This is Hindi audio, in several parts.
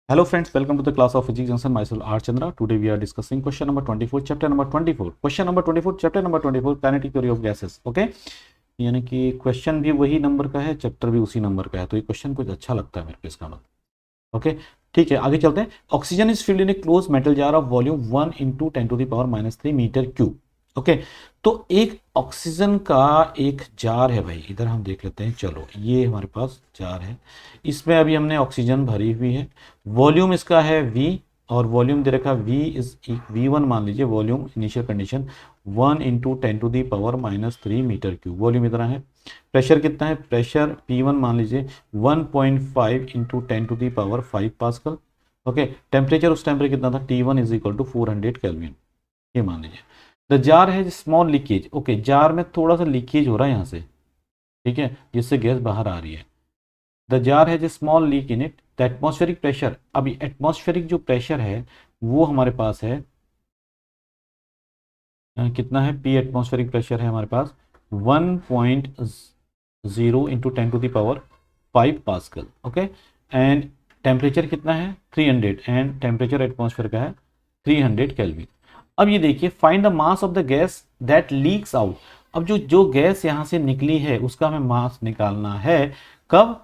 Hello friends, welcome to the class of Physics Johnson. Myself R Chandra. Today we are discussing question number 24, chapter number 24. Question number 24, chapter number 24, kinetic theory of gases. Okay? यानी कि क्वेश्चन भी वही नंबर का है, चैप्टर भी उसी नंबर का है, तो ये क्वेश्चन कुछ अच्छा लगता है मेरे को इसका मतलब। ओके, ठीक है, आगे चलते हैं। Oxygen is filled in a closed metal jar of volume 1 into 10⁻³ metre cube. Okay, तो एक ऑक्सीजन का एक जार है भाई, इधर हम देख लेते हैं। चलो, ये हमारे पास जार है, इसमें अभी हमने ऑक्सीजन भरी हुई है। वॉल्यूम इसका है V, और वॉल्यूम दे रखा V इज V1 मान लीजिए। Volume initial condition 1 into 10⁻³ metre cube, volume इतना है। प्रेशर कितना है? प्रेशर P1 मान लीजिए 1.5 इंटू 10⁵ पास्कल। ओके, टेम्परेचर उस टाइम पर कितना था? T1 is equal to 400 kelvin, ये मान लीजिए। द जार है स्मॉल लीकेज। ओके, जार में थोड़ा सा लीकेज हो रहा है यहाँ से, ठीक है, जिससे गैस बाहर आ रही है। द जार है small leak in it. The atmospheric pressure, अभी एटमॉस्फेरिक जो प्रेशर है वो हमारे पास है कितना है? P एटमॉस्फेरिक प्रेशर है हमारे पास 1.0 into 10⁵ pascal. Okay, and temperature कितना है? 300, एंड टेम्परेचर एटमॉस्फेयर का है 300 केल्विन। अब ये देखिए, find the mass of the gas that leaks out. अब जो गैस यहां से निकली है उसका हमें मास निकालना है। कब?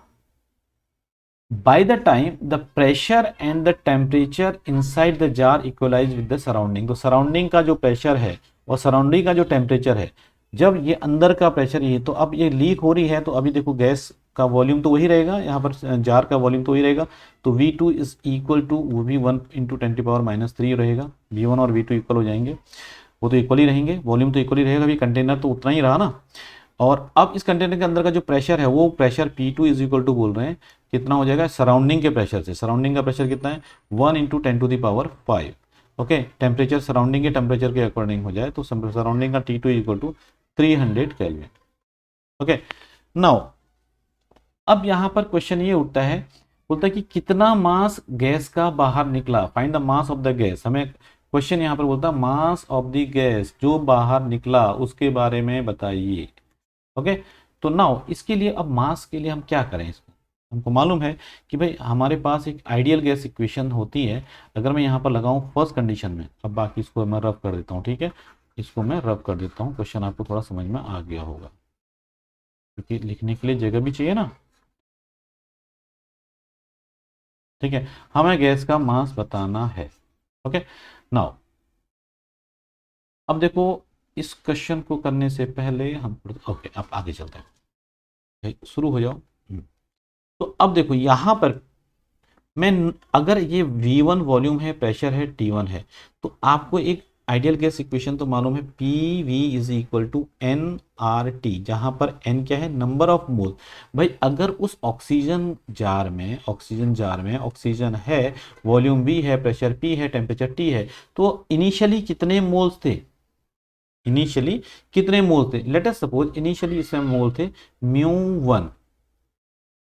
by the time the pressure and the temperature inside the jar equalize with the surrounding। तो सराउंडिंग का जो प्रेशर है और सराउंडिंग का जो टेम्परेचर है, जब ये अंदर का प्रेशर ये, तो अब ये लीक हो रही है, तो अभी देखो गैस का वॉल्यूम तो वही रहेगा, यहाँ पर जार का वॉल्यूम तो वही रहेगा। तो V2 इज इक्वल टू, वो भी 1 इंटू 10⁻³ रहेगा। V1 और V2 इक्वल हो जाएंगे, वो तो इक्वल ही रहेंगे, वॉल्यूम तो इक्वल ही रहेगा, अभी कंटेनर तो उतना ही रहा ना। और अब इस कंटेनर के अंदर का जो प्रेशर है वो pressure P2 is equal to बोल रहे हैं कितना हो जाएगा? सराउंडिंग के प्रेशर से। सराउंडिंग का प्रेशर कितना है? 1 इंटू 10⁵। ओके, टेम्परेचर सराउंडिंग के टेम्परेचर के अकॉर्डिंग हो जाए तो सराउंडिंग का T2 equal to 300 kelvin. Okay, now अब यहां पर क्वेश्चन ये उठता है, बोलता है कि कितना मास गैस का बाहर निकला। Find the mass of the gas. हमें क्वेश्चन यहां पर बोलता है मास ऑफ द गैस, जो बाहर निकला उसके बारे में बताइए। ओके, तो नाउ इसके लिए, अब मास के लिए हम क्या करें? इसको हमको मालूम है कि भाई हमारे पास एक आइडियल गैस इक्वेशन होती है। अगर मैं यहाँ पर लगाऊं फर्स्ट कंडीशन में, अब बाकी इसको मैं रफ कर देता हूँ, ठीक है, इसको मैं रफ कर देता हूँ, क्वेश्चन आपको थोड़ा समझ में आ गया होगा, क्योंकि लिखने के लिए जगह भी चाहिए ना। ठीक है, हमें गैस का मास बताना है। ओके, नाउ अब देखो, इस क्वेश्चन को करने से पहले हम, ओके, अब आगे चलते हैं, शुरू हो जाओ। तो अब देखो यहां पर मैं, अगर ये V1 वॉल्यूम है, प्रेशर है, T1 है, तो आपको एक आइडियल गैस इक्वेशन तो मालूम है, PV is equal to nRT, जहां पर n क्या है? Number of mole. भाई अगर उस ऑक्सीजन जार में ऑक्सीजन है, वॉल्यूम V है, प्रेशर P है, टेम्परेचर T है, तो इनिशियली कितने मोल्स थे? लेट अस सपोज इनिशियली इसमें मोल थे μ1।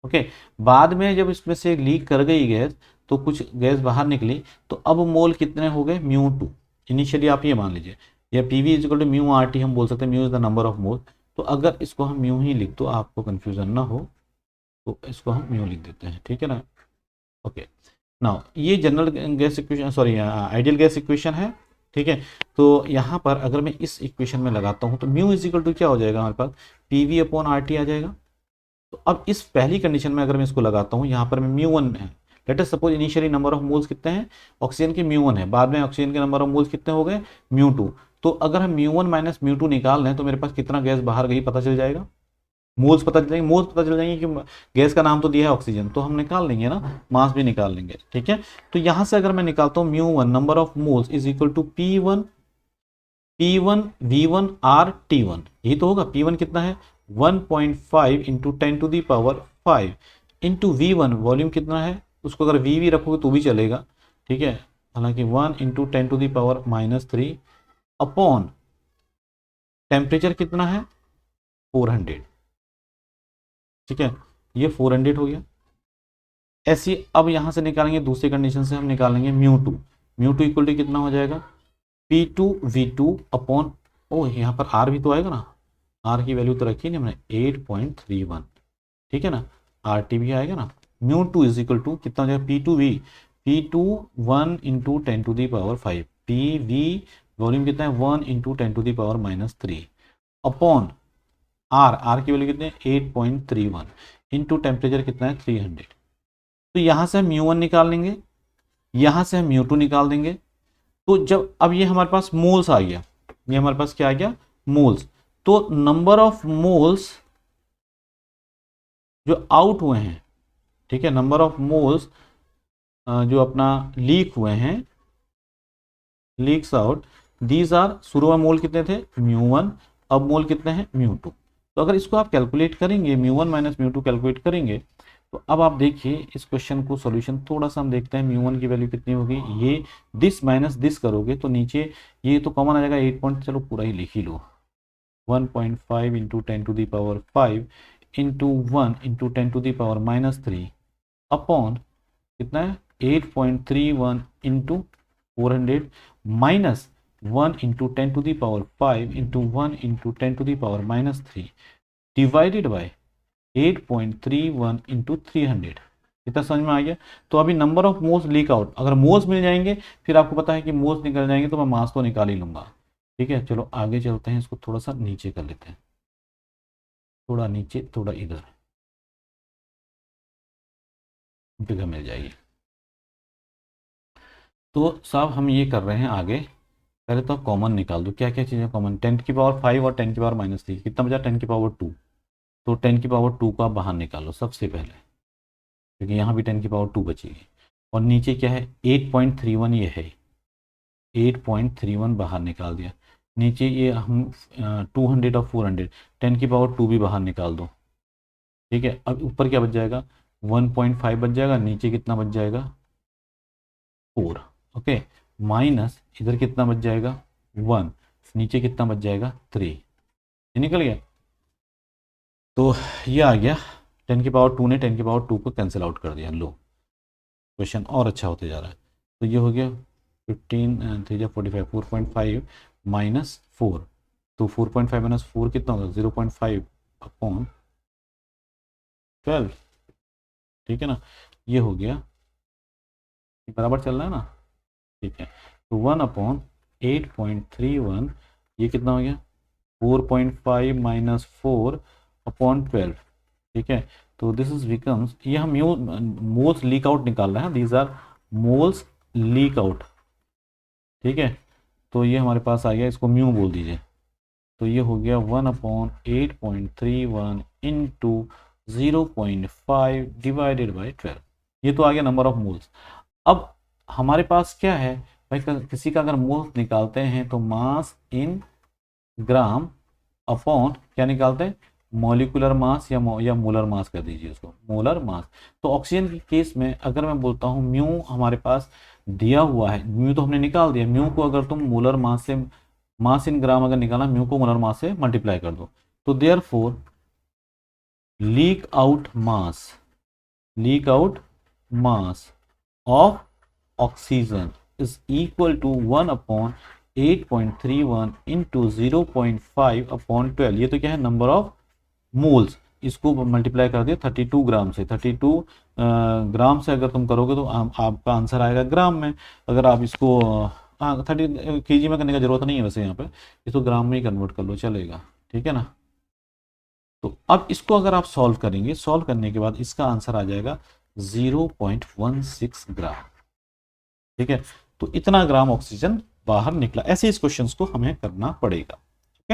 ओके, बाद में जब इसमें से लीक कर गई गैस, तो कुछ गैस बाहर निकली, तो अब मोल कितने हो गए? μ2। इनिशियली आप ये मान लीजिए, या PV is equal to μRT हम बोल सकते हैं, mu is the number of मोल। तो अगर इसको हम म्यू ही लिख दो, आपको कंफ्यूजन ना हो, तो इसको हम म्यू लिख देते हैं, ठीक है ना। ओके, नाउ ये general gas equation, sorry ideal gas equation है, ठीक है। तो यहाँ पर अगर मैं इस इक्वेशन में लगाता हूँ, तो म्यू इज इक्वल टू क्या हो जाएगा हमारे पास? PV/RT आ जाएगा। तो अब इस पहली कंडीशन में अगर मैं इसको लगाता हूं, यहां पर मैं μ1 है, let us suppose initially number of moles कितने हैं? ऑक्सीजन के μ1 है, बाद में ऑक्सीजन के नंबर ऑफ मोल्स कितने हो गए? μ2। तो अगर हम μ1 माइनस μ2 निकाल लें, तो मेरे पास कितना गैस बाहर गई पता चल जाएगा। मोल्स पता चल जाएंगे, कि गैस का नाम तो दिया है ऑक्सीजन, तो हम निकाल लेंगे ना, मास भी निकाल लेंगे, ठीक है। तो यहां से अगर मैं निकालता हूं μ1 number of moles is equal to P1 V1 R T1, यही तो होगा। P1 कितना है? 1.5 इंटू 10⁵ इंटू V1 वॉल्यूम कितना है? उसको अगर V भी रखोगे तो भी चलेगा, ठीक है, हालांकि 1 इंटू 10⁻³ अपॉन टेम्परेचर कितना है? 400, ठीक है, ये 400 हो गया। ऐसी अब यहां से निकालेंगे, दूसरी कंडीशन से हम निकालेंगे μ2 इक्वल टू कितना हो जाएगा? P2 V2 अपॉन, ओ यहाँ पर R भी तो आएगा ना, R की वैल्यू तो रखी नहीं हमने, 8.31, ठीक है ना, RT भी आएगा ना। μ2 इज इक्वल टू कितना हो जाएगा? P2 1 इंटू 10⁵, PV वॉल्यूम कितना है 1 इंटू 10⁻³ अपॉन R की वैल्यू कितनी है 8.31 इंटू टेम्परेचर कितना है 300। तो यहाँ से हम μ1 निकाल लेंगे, यहाँ से हम μ2 निकाल देंगे। तो जब अब ये हमारे पास मोल्स आ गया, ये हमारे पास क्या आ गया मोल्स, तो नंबर ऑफ मोल्स जो आउट हुए हैं, ठीक है, नंबर ऑफ मोल्स जो अपना लीक हुए हैं, लीक्स आउट, दीज आर, शुरू में मोल कितने थे μ1, अब मोल कितने हैं μ2। तो अगर इसको आप कैलकुलेट करेंगे μ1 माइनस μ2 कैलकुलेट करेंगे, तो अब आप देखिए इस क्वेश्चन को सॉल्यूशन थोड़ा सा हम देखते हैं। μ1 की वैल्यू कितनी होगी, ये दिस माइनस दिस करोगे तो नीचे ये तो कॉमन आ जाएगा 8 पॉइंट, चलो पूरा ही लिख ही लो, 1.5 इंटू 10⁵ इंटू 1 इंटू 10⁻³ अपॉन कितना है 8.31 into 400 minus 1 into 10⁵ into 1 into 10⁻³ divided by 8.31 into 300। इतना समझ में आ गया। तो अभी number of moles leak out, अगर मोल्स मिल जाएंगे फिर आपको पता है कि मोल्स निकल जाएंगे तो मैं मास तो निकाल ही लूंगा। ठीक है, चलो आगे चलते हैं, इसको थोड़ा सा नीचे कर लेते हैं, थोड़ा नीचे थोड़ा इधर जगह मिल जाएगी। तो साहब हम ये कर रहे हैं आगे, पहले तो कॉमन निकाल दो, क्या क्या चीज़ें कॉमन, 10⁵ और 10⁻³ कितना बचा 10⁵2, तो 10⁵2 को आप बाहर निकालो सबसे पहले, क्योंकि यहाँ भी 10⁵2 बचेगी। और नीचे क्या है 8.31, ये है 8.31 बाहर निकाल दिया। नीचे ये हम 200 और 400, 10⁵2 भी बाहर निकाल दो। ठीक है, अब ऊपर क्या बच जाएगा 1.5 बच जाएगा, नीचे कितना बच जाएगा 4, ओके, माइनस इधर कितना बच जाएगा 1, नीचे कितना बच जाएगा 3, ये निकल गया। तो ये आ गया 10⁵2 ने 10⁵2 को कैंसिल आउट कर दिया। लो क्वेश्चन और अच्छा होते जा रहा है। तो ये हो गया 15 3 45, 4.5 माइनस 4, तो 4.5 माइनस 4 कितना होगा 0.5 अपॉन 12, ठीक है ना, ये हो गया, बराबर चल रहा है ना, ठीक है। तो 1 अपॉन 8.31, ये कितना हो गया 4.5 माइनस 4 अपॉन 12, ठीक है। तो दिस इज बिकम्स, ये हम मोल्स लीक आउट निकाल रहे हैं, these are moles leak out, ठीक है। तो ये हमारे पास आ गया, इसको म्यू बोल दीजिए। तो ये हो गया 1 अपॉन 8.31 इंटू 0.5 डिवाइडेड बाई 12, ये तो आ गया नंबर ऑफ मोल्स। अब हमारे पास क्या है भाई, किसी का अगर मोल्स निकालते हैं तो मास इन ग्राम अपॉन क्या निकालते हैं मॉलिक्यूलर मास या मोलर मास कर दीजिए उसको, मोलर मास। तो ऑक्सीजन के केस में अगर मैं बोलता हूँ म्यू हमारे पास दिया हुआ है, म्यू तो हमने निकाल दिया, म्यू को अगर तुम मोलर मास से, मास इन ग्राम अगर निकालना, म्यू को मोलर मास से मल्टीप्लाई कर दो, तो therefore leak out mass of oxygen is equal to 1 upon 8.31 into 0.5 upon 12, ये तो क्या है नंबर ऑफ मोल्स, इसको मल्टीप्लाई कर दिया 32 ग्राम से, 32 ग्राम से अगर तुम करोगे तो आपका आंसर आएगा ग्राम में। अगर आप इसको 30 kg में करने का जरूरत नहीं है, वैसे यहाँ पे इसको ग्राम में ही कन्वर्ट कर लो चलेगा, ठीक है ना। तो अब इसको अगर आप सॉल्व करेंगे, सॉल्व करने के बाद इसका आंसर आ जाएगा 0.16 ग्राम, ठीक है। तो इतना ग्राम ऑक्सीजन बाहर निकला। ऐसे इस क्वेश्चन को हमें करना पड़ेगा।